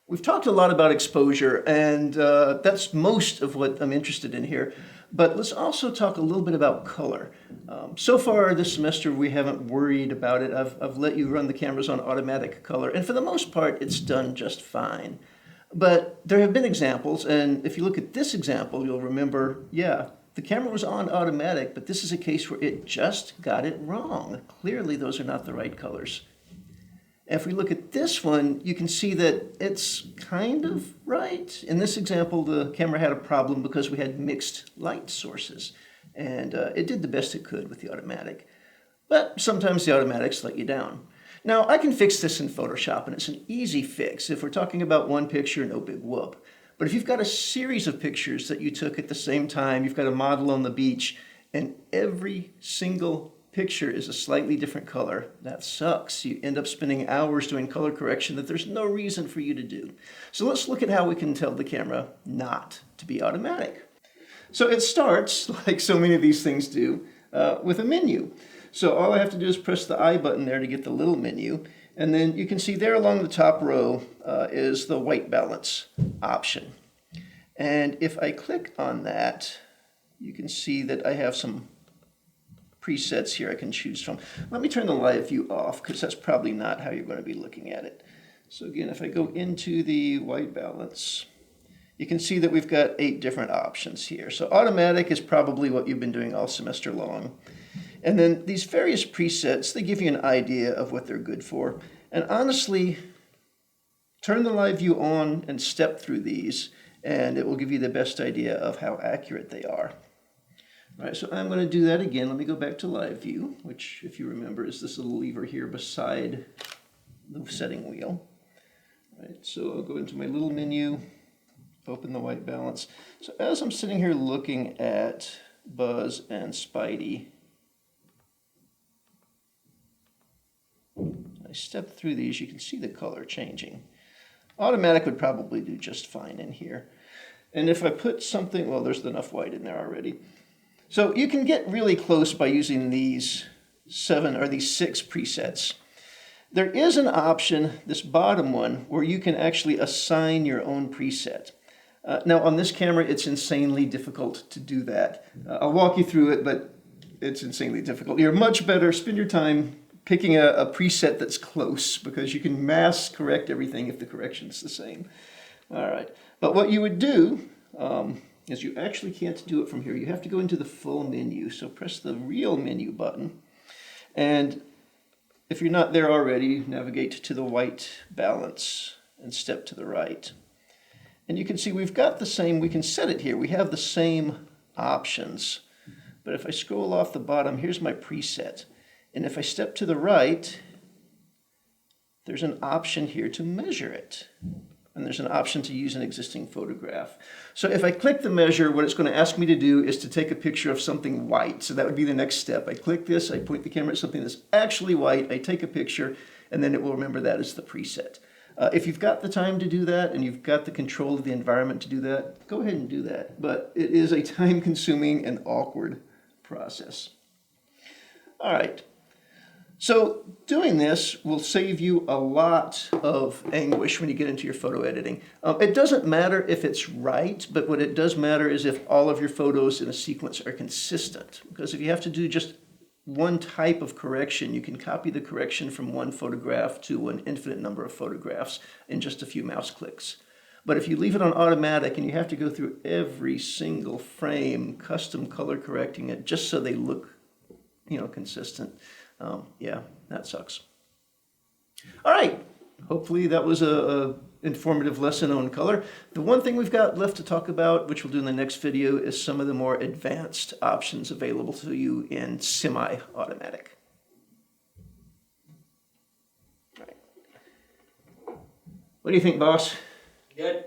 We've talked a lot about exposure, and that's most of what I'm interested in here. But let's also talk a little bit about color. So far this semester, we haven't worried about it. I've let you run the cameras on automatic color, and for the most part, it's done just fine. But there have been examples, and if you look at this example, you'll remember, yeah, the camera was on automatic, but this is a case where it just got it wrong. Clearly, those are not the right colors. If we look at this one, you can see that it's kind of right. In this example, the camera had a problem because we had mixed light sources, and it did the best it could with the automatic. But sometimes the automatics let you down. Now, I can fix this in Photoshop, and it's an easy fix. If we're talking about one picture, no big whoop. But if you've got a series of pictures that you took at the same time, you've got a model on the beach, and every single picture is a slightly different color, that sucks. You end up spending hours doing color correction that there's no reason for you to do. So let's look at how we can tell the camera not to be automatic. So it starts, like so many of these things do, with a menu. So all I have to do is press the I button there to get the little menu. And then you can see there along the top row is the white balance option. And if I click on that, you can see that I have some presets here I can choose from. Let me turn the live view off because that's probably not how you're going to be looking at it. So again, if I go into the white balance, you can see that we've got 8 different options here. So automatic is probably what you've been doing all semester long. And then these various presets, they give you an idea of what they're good for. And honestly, turn the live view on and step through these, and it will give you the best idea of how accurate they are. All right, so I'm going to do that again. Let me go back to live view, which, if you remember, is this little lever here beside the setting wheel. All right, so I'll go into my little menu, open the white balance. So as I'm sitting here looking at Buzz and Spidey, I step through these, you can see the color changing. Automatic would probably do just fine in here. And if I put something, well, there's enough white in there already. So you can get really close by using these 6 presets. There is an option, this bottom one, where you can actually assign your own preset. Now on this camera, it's insanely difficult to do that. I'll walk you through it, but it's insanely difficult. You're much better, spend your time picking a preset that's close because you can mass correct everything if the correction's the same. All right, but what you would do is you actually can't do it from here. You have to go into the full menu. So press the real menu button. And if you're not there already, navigate to the white balance and step to the right. And you can see we've got the same, we can set it here. We have the same options. But if I scroll off the bottom, here's my preset. And if I step to the right, there's an option here to measure it. And there's an option to use an existing photograph. So if I click the measure, what it's going to ask me to do is to take a picture of something white. So that would be the next step. I click this, I point the camera at something that's actually white, I take a picture, and then it will remember that as the preset. If you've got the time to do that and you've got the control of the environment to do that, go ahead and do that. But it is a time-consuming and awkward process. All right. So doing this will save you a lot of anguish when you get into your photo editing. It doesn't matter if it's right, but what it does matter is if all of your photos in a sequence are consistent. Because if you have to do just one type of correction, you can copy the correction from one photograph to an infinite number of photographs in just a few mouse clicks. But if you leave it on automatic and you have to go through every single frame, custom color correcting it just so they look, consistent, yeah, that sucks. All right, hopefully that was a informative lesson on color. The one thing we've got left to talk about, which we'll do in the next video, is some of the more advanced options available to you in semi-automatic. All right. What do you think, boss? Good.